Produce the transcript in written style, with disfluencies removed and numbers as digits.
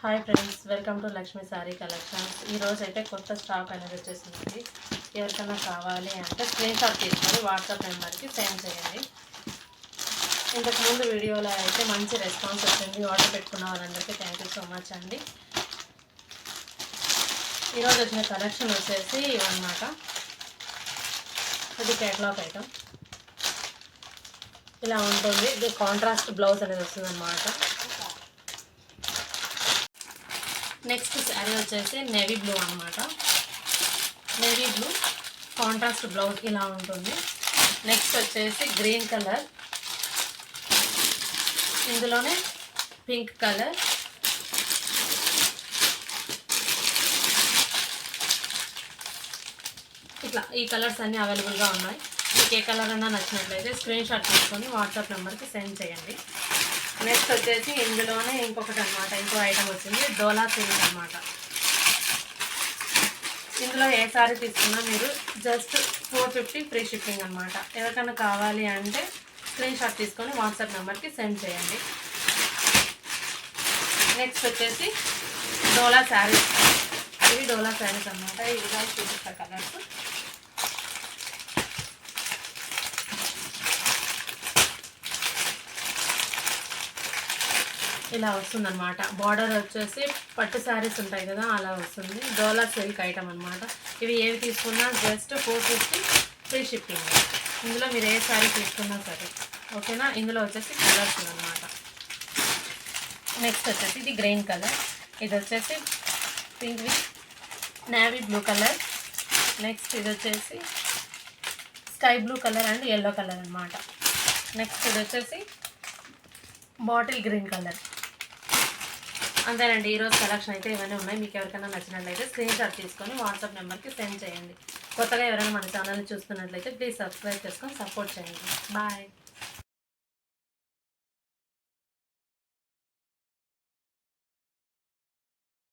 Hi friends, welcome to Lakshmi sorry collections. ఈరోజు అయితే కొత్త స్టాక్ అనేది వచ్చేసింది. ఎవరికైనా కావాలి అంటే స్క్రీన్ షాట్ తీసుకొని వాట్సాప్ నెంబర్కి సెండ్ చేయండి. ఇంతకుముందు వీడియోలో అయితే మంచి రెస్పాన్స్ వచ్చింది. ఆర్డర్ పెట్టుకున్న వాళ్ళందరికీ థ్యాంక్ యూ సో మచ్ అండి. ఈరోజు వచ్చిన కలెక్షన్ వచ్చేసి ఇవన్నమాట. ఇది కేటలాగ్ ఐటమ్ ఇలా ఉంటుంది. ఇది కాంట్రాస్ట్ బ్లౌజ్ అనేది వస్తుంది అన్నమాట. నెక్స్ట్ శారీ వచ్చేసి నేవీ బ్లూ అనమాట. నేవీ బ్లూ కాంట్రాస్ట్ బ్లౌజ్ ఇలా ఉంటుంది. నెక్స్ట్ వచ్చేసి గ్రీన్ కలర్, ఇందులోనే పింక్ కలర్, ఇట్లా ఈ కలర్స్ అన్నీ అవైలబుల్గా ఉన్నాయి. మీకు ఏ కలర్ అన్నా నచ్చినట్లయితే స్క్రీన్ షాట్ తీసుకొని వాట్సాప్ నెంబర్కి సెండ్ చేయండి. నెక్స్ట్ వచ్చేసి ఇందులోనే ఇంకొకటి అనమాట, ఇంకో ఐటమ్ వచ్చింది డోలా సిల్క్ అనమాట. ఇందులో ఏ సారీ తీసుకున్నా మీరు జస్ట్ 450 ఫ్రీ షిప్పింగ్ అనమాట. ఎవరికైనా కావాలి అంటే స్క్రీన్ షాట్ తీసుకొని వాట్సాప్ నెంబర్కి సెండ్ చేయండి. నెక్స్ట్ వచ్చేసి డోలా శారీస్. ఇవి డోలా శారీస్ అనమాట. ఇవిగా చూపిస్తా కలర్స్. ఇలా వస్తుందన్నమాట. బార్డర్ వచ్చేసి పట్టు శారీస్ ఉంటాయి కదా, అలా వస్తుంది. డోలా సిల్క్ ఐటమ్ అనమాట. ఇవి ఏవి తీసుకున్నా జస్ట్ 450 ఫ్రీ షిప్పింగ్. ఇందులో మీరు ఏ శారీ తీసుకున్నా సరే, ఓకేనా. ఇందులో వచ్చేసి కలర్స్ అనమాట. నెక్స్ట్ వచ్చేసి ఇది గ్రీన్ కలర్, ఇది వచ్చేసి pink with navy blue colour. Next ఇది వచ్చేసి sky blue colour and yellow colour అనమాట. నెక్స్ట్ ఇది వచ్చేసి బాటిల్ గ్రీన్ కలర్. అంతేనండి, ఈరోజు కలెక్షన్ అయితే ఇవన్నీ ఉన్నాయి. మీకు ఎవరికైనా నచ్చినట్లయితే స్క్రీన్ షాట్ తీసుకొని వాట్సాప్ నెంబర్కి సెండ్ చేయండి. కొత్తగా ఎవరైనా మన ఛానల్ని చూస్తున్నట్లయితే ప్లీజ్ సబ్స్క్రైబ్ చేసుకొని సపోర్ట్ చేయండి. బాయ్.